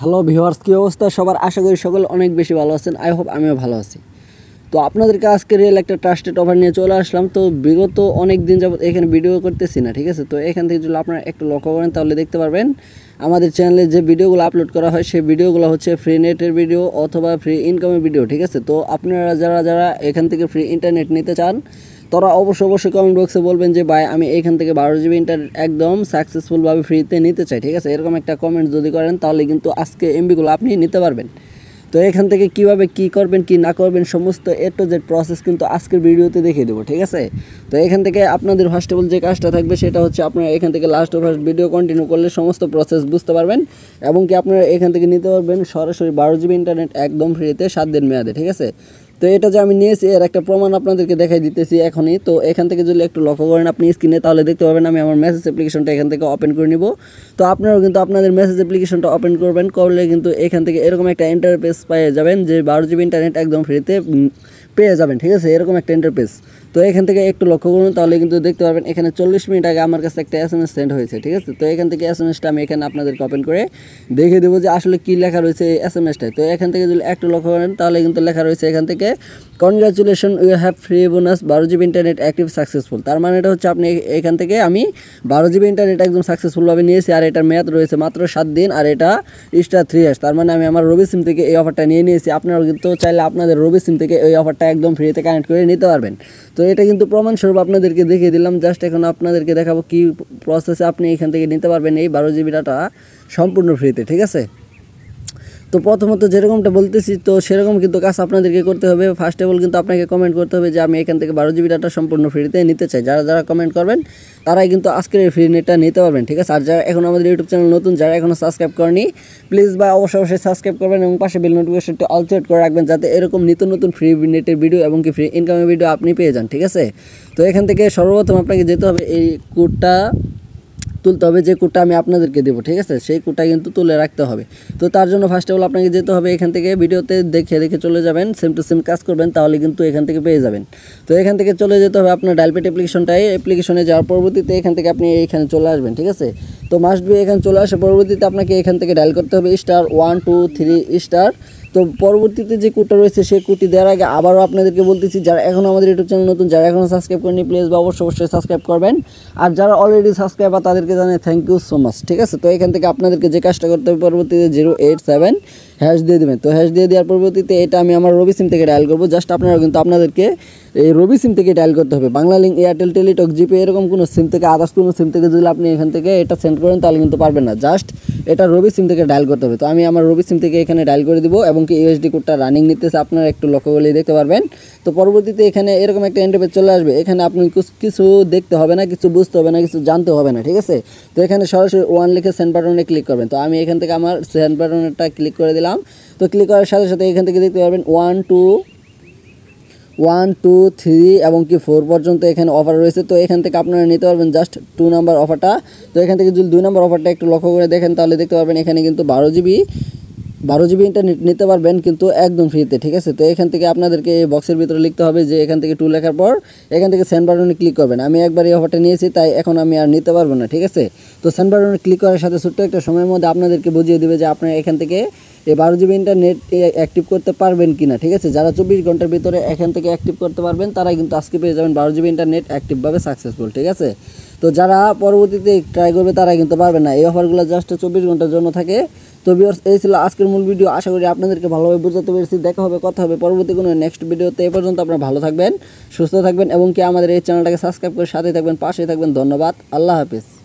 Hello viewers, কী অবস্থা সবার? আশা করি সকলে অনেক বেশি ভালো আছেন। আই হোপ আমিও ভালো আছি। তো আপনাদেরকে আজকে রিয়েল একটা ট্রাস্টেড অফার নিয়ে চলে আসলাম। তো বিগত অনেক দিন যাবত এখানে ভিডিও করতেছি না, ঠিক আছে? তো এখান থেকে যদি আপনারা একটু লক্ষ্য করেন তাহলে দেখতে পারবেন আমাদের চ্যানেলে যে ভিডিওগুলো আপলোড করা হয় সেই ভিডিওগুলো হচ্ছে ফ্রি নেটের ভিডিও অথবা ফ্রি ইনকামের ভিডিও, ঠিক আছে? তো আপনারা যারা এখান থেকে ফ্রি ইন্টারনেট নিতে চান তারা অবশ্যই কমেন্ট বক্সে বলবেন যে ভাই আমি এখান থেকে 12 জিবি ইন্টারনেট একদম সাকসেসফুলভাবে ফ্রিতে নিতে চাই, ঠিক আছে? এরকম একটা কমেন্ট যদি করেন তাহলে কিন্তু আজকে এমবিগুলো আপনি নিতে পারবেন। তো এখান থেকে কিভাবে কি করবেন কি না করবেন সমস্ত এ টু জেড প্রসেস কিন্তু আজকের ভিডিওতে দেখিয়ে দেবো, ঠিক আছে? তো এখান থেকে আপনাদের ফার্স্ট অফ অল যে কাজটা থাকবে সেটা হচ্ছে আপনারা এখান থেকে last of first video continue করলে সমস্ত প্রসেস বুঝতে পারবেন এবং কি আপনারা এখান থেকে নিতে পারবেন সরাসরি 12 জিবি ইন্টারনেট একদম ফ্রিতে 7 দিন মেয়াদে, ঠিক আছে? তো এটা যে আমি নিয়েছি এর একটা প্রমাণ আপনাদেরকে দেখাই দিতেছি এখনই। তো এখান থেকে যদি একটু লক্ষ্য করেন আপনি স্ক্রিনে তাহলে দেখতে পাবেন আমি আমার মেসেজ অ্যাপ্লিকেশনটা এখান থেকে ওপেন করে নিব। তো আপনারাও কিন্তু আপনাদের মেসেজ অ্যাপ্লিকেশনটা ওপেন করবেন, করলে কিন্তু এখান থেকে এরকম একটা ইন্টারফেস পেয়ে যাবেন যে 12 জিবি ইন্টারনেট একদম ফ্রিতে পেয়ে যাবেন, ঠিক আছে? এরকম একটা ইন্টারফেস। তো এখান থেকে একটু লক্ষ্য করুন তাহলে কিন্তু দেখতে পারবেন এখানে 40 মিনিট আগে আমার কাছে একটা SMS সেন্ড হয়েছে, ঠিক আছে? তো এখান থেকে SMSটা আমি এখানে আপনাদেরকে ওপেন করে দেখে দেবো যে আসলে কী লেখা রয়েছে এই SMSটায়। তো এখান থেকে যদি একটু লক্ষ্য করেন তাহলে কিন্তু লেখা রয়েছে এখান থেকে congratulation you have free bonus 12 GB internet active successful. তার মানে এটা হচ্ছে আপনি এখান থেকে আমি 12 জিবি ইন্টারনেট একদম সাকসেসফুলভাবে নিয়েছি আর এটার মেয়াদ রয়েছে মাত্র 7 দিন আর এটা স্টার 3 ইয়ার্স। তার মানে আমি আমার রবি সিম থেকে এই অফারটা নিয়ে নিয়েছি। আপনারাও কিন্তু চাইলে আপনাদের রবি সিম থেকে এই অফারটা একদম ফ্রিতে কানেক্ট করে নিতে পারবেন। তো এটা কিন্তু প্রমাণস্বরূপ আপনাদেরকে দেখিয়ে দিলাম। জাস্ট এখন আপনাদেরকে দেখাবো কী প্রসেসে আপনি এখান থেকে নিতে পারবেন এই 12 জিবি ডাটা সম্পূর্ণ ফ্রিতে, ঠিক আছে? তো প্রথমত যেরকমটা বলতেছি তো সেরকম কিন্তু কাজ আপনাদেরকে করতে হবে। ফার্স্ট অফ অল কিন্তু আপনাকে কমেন্ট করতে হবে যে আমি এখান থেকে 12 জিবি ডাটা সম্পূর্ণ ফ্রিতে নিতে চাই। যারা কমেন্ট করবেন তারাই কিন্তু আজকের এই ফ্রি নেটটা নিতে পারবেন, ঠিক আছে? আর যারা এখন আমাদের ইউটিউব চ্যানেল নতুন, যারা এখনও সাবস্ক্রাইব করেনি প্লিজ বা অবশ্যই সাবস্ক্রাইব করবেন এবং পাশে বেল নোটিফিকেশনটি অল সেট করে রাখবেন যাতে এরকম নিত্য নতুন ফ্রি নেটের ভিডিও এবং কি ফ্রি ইনকামের ভিডিও আপনি পেয়ে যান, ঠিক আছে? তো এখান থেকে সর্বপ্রথম আপনাকে যেতে হবে এই কোডটা তুলতে হবে, যে কোডটা আমি আপনাদেরকে দেবো, ঠিক আছে? সেই কোডটা কিন্তু তুলে রাখতে হবে। তো তার জন্য ফার্স্ট অফ অল আপনাকে যেতে হবে এখান থেকে ভিডিওতে দেখে চলে যাবেন, সেম টু সেম কাজ করবেন তাহলে কিন্তু এখান থেকে পেয়ে যাবেন। তো এখান থেকে চলে যেতে হবে আপনার ডায়ালপ্যাড অ্যাপ্লিকেশনে যাওয়ার পরবর্তীতে এখান থেকে আপনি এখানে চলে আসবেন, ঠিক আছে? তো মাস্ট বি এখানে চলে আসার পরবর্তীতে আপনাকে এখান থেকে ডায়াল করতে হবে *123*। তো পরবর্তীতে যে কোডটা রয়েছে সেই কোডটি দেওয়ার আগে আবারও আপনাদেরকে বলতেছি যারা এখনও আমাদের ইউটিউব চ্যানেল নতুন, যারা এখনও সাবস্ক্রাইব করেনি প্লিজ বা অবশ্যই সাবস্ক্রাইব করবেন। আর যারা অলরেডি সাবস্ক্রাইবার তাদেরকে জানাই থ্যাংক ইউ সো মাচ, ঠিক আছে? তো এখান থেকে আপনাদেরকে যে কাজটা করতে হবে পরবর্তীতে 087 হ্যাশ দিয়ে দেবেন। তো হ্যাশ দিয়ে দেওয়ার পরবর্তীতে এটা আমি আমার রবি সিম থেকে ডায়াল করবো। জাস্ট আপনারাও কিন্তু আপনাদেরকে এই রবি সিম থেকে ডায়াল করতে হবে। বাংলা লিঙ্ক, এয়ারটেল, টেলিটক, জিপে এরকম কোনো সিম থেকে আদার্স কোনো সিম থেকে যদি আপনি এখান থেকে এটা সেন্ড করেন তাহলে কিন্তু পারবেন না। জাস্ট এটা রবি সিম থেকে ডায়াল করতে হবে। তো আমি আমার রবি সিম থেকে এখানে ডায়াল করে দিব এবং কি ইউএসডি কোডটা রানিং নিতেছে আপনারা একটু লক্ষ্য করলেই দেখতে পারবেন। তো পরবর্তীতে এখানে এরকম একটা ইন্টারফেস চলে আসবে। এখানে আপনি কিছু দেখতে হবে না, কিছু বুঝতে হবে না, কিছু জানতে হবে না, ঠিক আছে? তো এখানে সরাসরি 1 লিখে সেন্ড বাটনে ক্লিক করবেন। তো আমি এখান থেকে আমার সেন্ড বাটনটা ক্লিক করে দিলাম। তো ক্লিক করার সাথে সাথে এখান থেকে দেখতে পারবেন 1 2 3 এবং কি 4 পর্যন্ত এখানে অফার রয়েছে। তো এখান থেকে আপনারা নিতে পারবেন জাস্ট 2 নাম্বার অফারটা। তো এখান থেকে যদি 2 নাম্বার অফারটা একটু লক্ষ্য করে দেখেন তাহলে দেখতে পারবেন এখানে কিন্তু 12 জিবি ইন্টারনেট নিতে পারবেন কিন্তু একদম ফ্রিতে, ঠিক আছে? তো এখান থেকে আপনাদেরকে এই বক্সের ভিতরে লিখতে হবে যে এখান থেকে 2 লেখার পর এখান থেকে সেন্ড বাটনে ক্লিক করবেন। আমি একবার এই অফারটা নিয়েছি তাই এখন আমি আর নিতে পারবো না, ঠিক আছে? তো সেন্ড বাটনে ক্লিক করার সাথে ছোট্ট একটা সময়ের মধ্যে আপনাদেরকে বুঝিয়ে দেবে যে আপনারা এখান থেকে এই 12 জিবি ইন্টারনেট অ্যাক্টিভ করতে পারবেন কিনা, ঠিক আছে? যারা 24 ঘন্টার ভিতরে এখান থেকে অ্যাক্টিভ করতে পারবেন তারাই কিন্তু আজকে পেয়ে যাবেন 12 জিবি ইন্টারনেট অ্যাক্টিভভাবে সাকসেসফুল, ঠিক আছে? তো যারা পরবর্তীতে ট্রাই করবে তারা কিন্তু পারবে না। এই অফারগুলো জাস্ট 24 ঘন্টার জন্য থাকে। তো ভিউয়ার্স এই ছিল আজকের মূল ভিডিও। আশা করি আপনাদেরকে ভালোভাবে বোঝাতে পেরেছি। দেখা হবে, কথা হবে পরবর্তী কোনো নেক্সট ভিডিওতে। এই পর্যন্ত আপনারা ভালো থাকবেন, সুস্থ থাকবেন এবং কি আমাদের এই চ্যানেলটাকে সাবস্ক্রাইব করে সাথে থাকবেন, পাশে থাকবেন। ধন্যবাদ, আল্লাহ হাফিজ।